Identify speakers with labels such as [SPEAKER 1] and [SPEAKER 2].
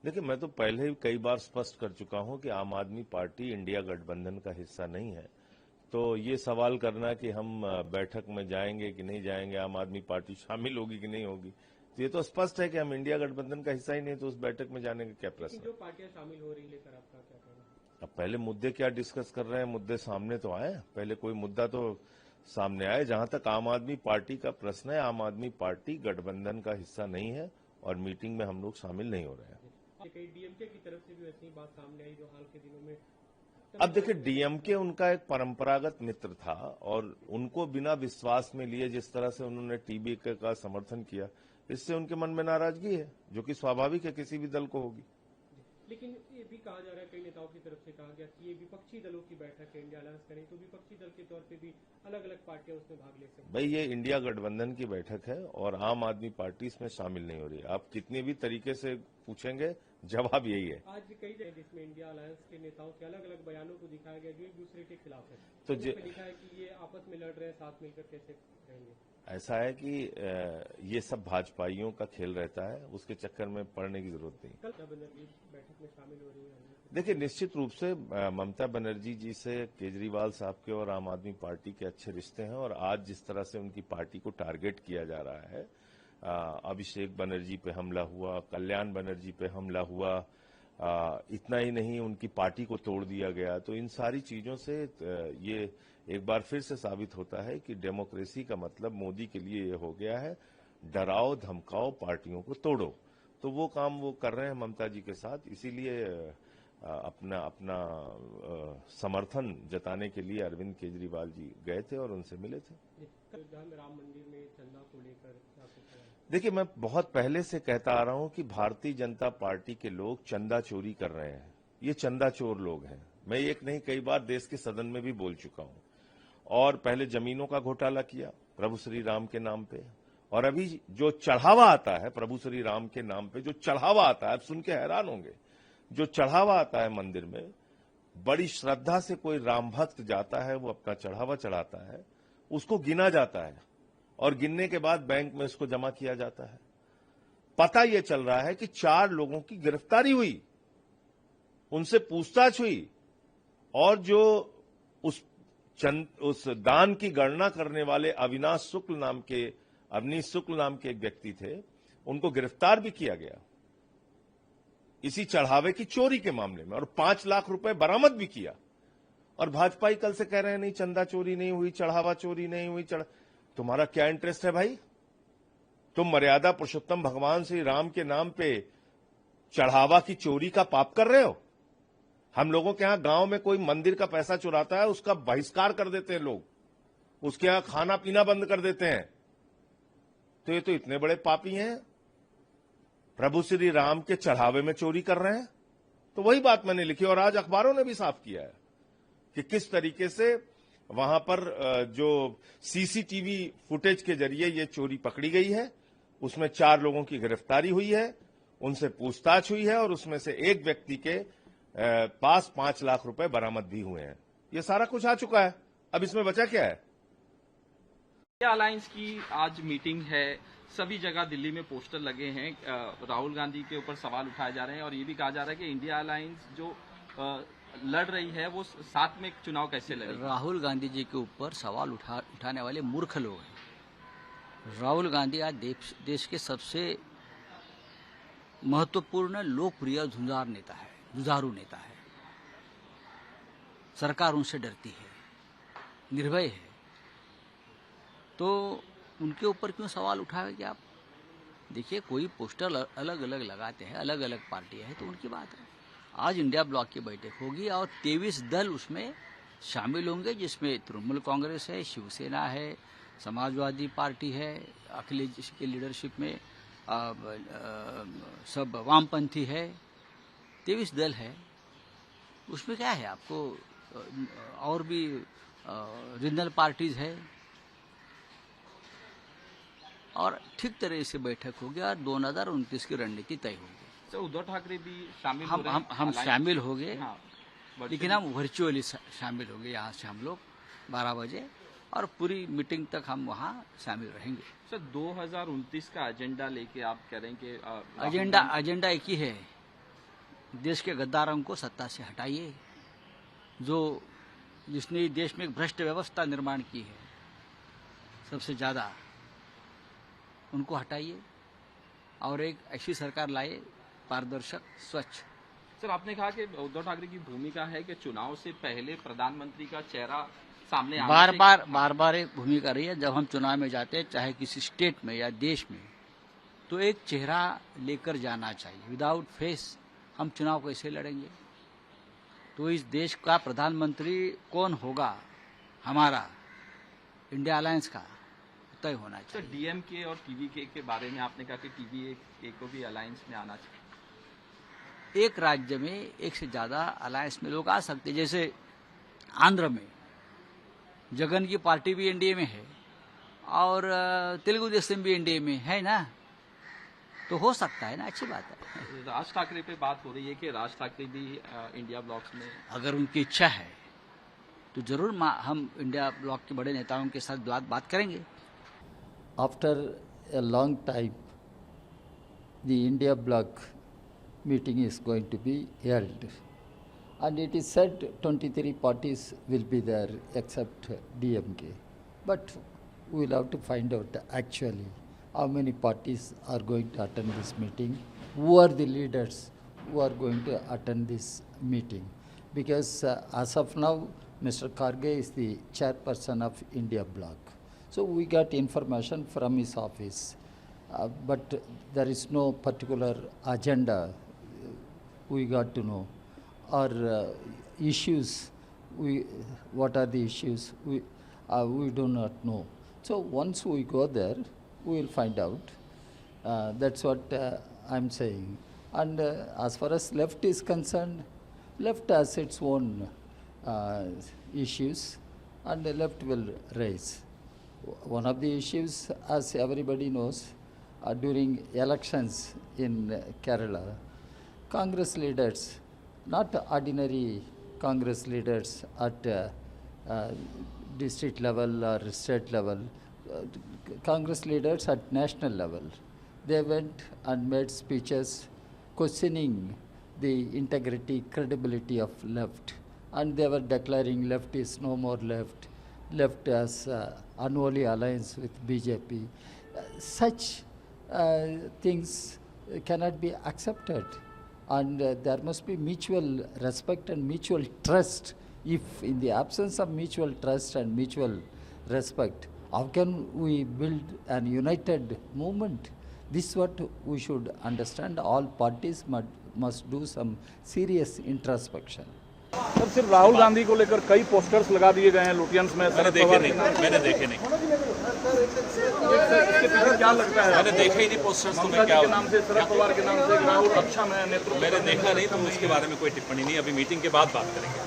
[SPEAKER 1] देखिए, मैं तो पहले ही कई बार स्पष्ट कर चुका हूं कि आम आदमी पार्टी इंडिया गठबंधन का हिस्सा नहीं है। तो ये सवाल करना कि हम बैठक में जाएंगे कि नहीं जाएंगे, आम आदमी पार्टी शामिल होगी कि नहीं होगी, तो ये तो स्पष्ट है कि हम इंडिया गठबंधन का हिस्सा ही नहीं, तो उस बैठक में जाने का क्या प्रश्न है।
[SPEAKER 2] जो पार्टियां शामिल हो रही लेकर आपका क्या कहना है?
[SPEAKER 1] अब पहले मुद्दे क्या डिस्कस कर रहे हैं, मुद्दे सामने तो आए, पहले कोई मुद्दा तो सामने आए। जहां तक आम आदमी पार्टी का प्रश्न है, आम आदमी पार्टी गठबंधन का हिस्सा नहीं है और मीटिंग में हम लोग शामिल नहीं हो रहे हैं।
[SPEAKER 2] कई डीएमके की तरफ से भी ऐसी बात सामने आई जो हाल के दिनों में।
[SPEAKER 1] अब देखिए, डीएमके उनका एक परंपरागत मित्र था और उनको बिना विश्वास में लिए जिस तरह से उन्होंने टीबी का समर्थन किया, इससे उनके मन में नाराजगी है, जो कि स्वाभाविक है, किसी भी दल को होगी।
[SPEAKER 2] लेकिन ये भी कहा जा रहा है, कई नेताओं की तरफ से कहा गया कि ये विपक्षी दलों की बैठक है, इंडिया अलायंस करें तो विपक्षी दल के तौर पे भी अलग अलग पार्टियां उसमें भाग ले सकती।
[SPEAKER 1] भाई, ये इंडिया गठबंधन की बैठक है और आम आदमी पार्टी इसमें शामिल नहीं हो रही। आप कितने भी तरीके से पूछेंगे, जवाब यही है।
[SPEAKER 2] आज कई जगह जिसमें इंडिया अलायंस के नेताओं के अलग अलग बयानों को दिखाया गया जो एक दूसरे के खिलाफ है,
[SPEAKER 1] तो
[SPEAKER 2] लिखा है कि ये आपस में लड़ रहे हैं, साथ मिलकर कैसे रहेंगे।
[SPEAKER 1] ऐसा है कि ये सब भाजपाइयों का खेल रहता है, उसके चक्कर में पड़ने की जरूरत नहीं।
[SPEAKER 2] कल बनर्जी बैठक में शामिल हो रही है।
[SPEAKER 1] देखिए, निश्चित रूप से ममता बनर्जी जी से केजरीवाल साहब के और आम आदमी पार्टी के अच्छे रिश्ते हैं और आज जिस तरह से उनकी पार्टी को टारगेट किया जा रहा है, अभिषेक बनर्जी पे हमला हुआ, कल्याण बनर्जी पे हमला हुआ, इतना ही नहीं उनकी पार्टी को तोड़ दिया गया, तो इन सारी चीजों से ये एक बार फिर से साबित होता है कि डेमोक्रेसी का मतलब मोदी के लिए ये हो गया है, डराओ धमकाओ पार्टियों को तोड़ो। तो वो काम वो कर रहे हैं ममता जी के साथ, इसीलिए अपना अपना समर्थन जताने के लिए अरविंद केजरीवाल जी गए थे और उनसे मिले थे।
[SPEAKER 2] राम मंदिर में चंदा को लेकर
[SPEAKER 1] देखिए, मैं बहुत पहले से कहता आ रहा हूं कि भारतीय जनता पार्टी के लोग चंदा चोरी कर रहे हैं, ये चंदा चोर लोग हैं। मैं एक नहीं कई बार देश के सदन में भी बोल चुका हूं। और पहले जमीनों का घोटाला किया प्रभु श्री राम के नाम पे, और अभी जो चढ़ावा आता है प्रभु श्री राम के नाम पे, जो चढ़ावा आता है, आप सुन के हैरान होंगे, जो चढ़ावा आता है मंदिर में, बड़ी श्रद्धा से कोई राम भक्त जाता है, वो अपना चढ़ावा चढ़ाता है, उसको गिना जाता है और गिनने के बाद बैंक में इसको जमा किया जाता है। पता यह चल रहा है कि 4 लोगों की गिरफ्तारी हुई, उनसे पूछताछ हुई, और जो उस दान की गणना करने वाले अवनीश शुक्ल नाम के एक व्यक्ति थे, उनको गिरफ्तार भी किया गया इसी चढ़ावे की चोरी के मामले में, और 5 लाख रुपए बरामद भी किया। और भाजपाई कल से कह रहे हैं नहीं, चंदा चोरी नहीं हुई, चढ़ावा चोरी नहीं हुई। तुम्हारा क्या इंटरेस्ट है भाई? तुम मर्यादा पुरुषोत्तम भगवान श्री राम के नाम पे चढ़ावा की चोरी का पाप कर रहे हो। हम लोगों के यहां गांव में कोई मंदिर का पैसा चुराता है, उसका बहिष्कार कर देते हैं लोग, उसके यहां खाना पीना बंद कर देते हैं। तो ये तो इतने बड़े पापी हैं, प्रभु श्री राम के चढ़ावे में चोरी कर रहे हैं। तो वही बात मैंने लिखी और आज अखबारों ने भी साफ किया है कि किस तरीके से वहां पर जो सीसीटीवी फुटेज के जरिए ये चोरी पकड़ी गई है, उसमें 4 लोगों की गिरफ्तारी हुई है, उनसे पूछताछ हुई है और उसमें से एक व्यक्ति के पास 5 लाख रुपए बरामद भी हुए हैं। ये सारा कुछ आ चुका है, अब इसमें बचा क्या है?
[SPEAKER 3] इंडिया अलायंस की आज मीटिंग है, सभी जगह दिल्ली में पोस्टर लगे हैं, राहुल गांधी के ऊपर सवाल उठाए जा रहे हैं और ये भी कहा जा रहा है कि इंडिया अलायंस जो लड़ रही है वो साथ में चुनाव कैसे लड़ेगी।
[SPEAKER 4] राहुल गांधी जी के ऊपर सवाल उठाने वाले मूर्ख लोग हैं। राहुल गांधी आज देश के सबसे महत्वपूर्ण लोकप्रिय जुझारू नेता है। सरकार उनसे डरती है, निर्भय है, तो उनके ऊपर क्यों सवाल उठाएंगे आप? देखिए, कोई पोस्टर अलग अलग लगाते हैं, अलग अलग पार्टियां हैं, तो उनकी बात है। आज इंडिया ब्लॉक की बैठक होगी और 23 दल उसमें शामिल होंगे, जिसमें तृणमूल कांग्रेस है, शिवसेना है, समाजवादी पार्टी है, अखिलेश जी के लीडरशिप में सब वामपंथी है, 23 दल है। उसमें क्या है, आपको और भी रीजनल पार्टीज है, और ठीक तरह से बैठक होगी और 2029 की रणनीति तय होगी।
[SPEAKER 3] तो उद्धव ठाकरे भी शामिल
[SPEAKER 4] हम शामिल हो गए,
[SPEAKER 3] हाँ,
[SPEAKER 4] लेकिन हम वर्चुअली शामिल हो गए। यहाँ से हम लोग 12 बजे और पूरी मीटिंग तक हम वहाँ शामिल रहेंगे।
[SPEAKER 3] सर, 2029 का एजेंडा लेके आप कह रहे हैं कि
[SPEAKER 4] एजेंडा एक ही है, देश के गद्दारों को सत्ता से हटाइए, जिसने देश में एक भ्रष्ट व्यवस्था निर्माण की है सबसे ज़्यादा, उनको हटाइए और एक ऐसी सरकार लाए पारदर्शक, स्वच्छ।
[SPEAKER 3] सर, आपने कहा कि उद्धव ठाकरे की भूमिका है कि चुनाव से पहले प्रधानमंत्री का चेहरा सामने
[SPEAKER 4] बार बार एक भूमिका रही है। जब हम चुनाव में जाते हैं, चाहे किसी स्टेट में या देश में, तो एक चेहरा लेकर जाना चाहिए। विदाउट फेस हम चुनाव कैसे लड़ेंगे? तो इस देश का प्रधानमंत्री कौन होगा, हमारा इंडिया अलायंस का, तय होना चाहिए।
[SPEAKER 3] सर, डीएमके और टीवीके के बारे में आपने कहा कि टीवीके को भी अलायंस में आना चाहिए।
[SPEAKER 4] एक राज्य में एक से ज्यादा अलायंस में लोग आ सकते हैं। जैसे आंध्र में जगन की पार्टी भी एनडीए में है और तेलुगु देशम भी एनडीए में है ना, तो हो सकता है ना, अच्छी बात है।
[SPEAKER 3] राज ठाकरे पे बात हो रही है कि राज ठाकरे भी इंडिया ब्लॉक्स में,
[SPEAKER 4] अगर उनकी इच्छा है तो जरूर हम इंडिया ब्लॉक के बड़े नेताओं के साथ बात करेंगे।
[SPEAKER 5] After a long time, the India bloc meeting is going to be held. And it is said 23 parties will be there except DMK. But we will have to find out actually how many parties are going to attend this meeting, who are the leaders who are going to attend this meeting. Because as of now, Mr. Kharge is the chairperson of India bloc. So we got information from his office, but there is no particular agenda we got to know, or issues. What are the issues? We do not know. So once we go there, we will find out. That's what I'm saying. And as far as left is concerned, left has its own issues, and the left will raise. One of the issues, as everybody knows, during elections in Kerala, Congress leaders, not ordinary Congress leaders at district level or state level, Congress leaders at national level, they went and made speeches questioning the integrity, credibility of left, and they were declaring left is no more left, left as unholy alliance with BJP. Such things cannot be accepted, and there must be mutual respect and mutual trust. If in the absence of mutual trust and mutual respect, how can we build an united movement? This is what we should understand. All parties must do some serious introspection.
[SPEAKER 6] Sir, सिर्फ राहुल गांधी को लेकर कई posters लगा दिए गए हैं Lutyens में।
[SPEAKER 7] मैंने देखे नहीं।
[SPEAKER 6] इसके पीछे क्या लगता है?
[SPEAKER 7] मैंने देखा ही नहीं पोस्टर्स। तो मैं क्या
[SPEAKER 6] के नाम से, शरद पवार के नाम से, राहुल अच्छा में नेतृत्व।
[SPEAKER 7] मैंने देखा नहीं, तो उसके बारे में कोई टिप्पणी नहीं। अभी मीटिंग के बाद बात करेंगे।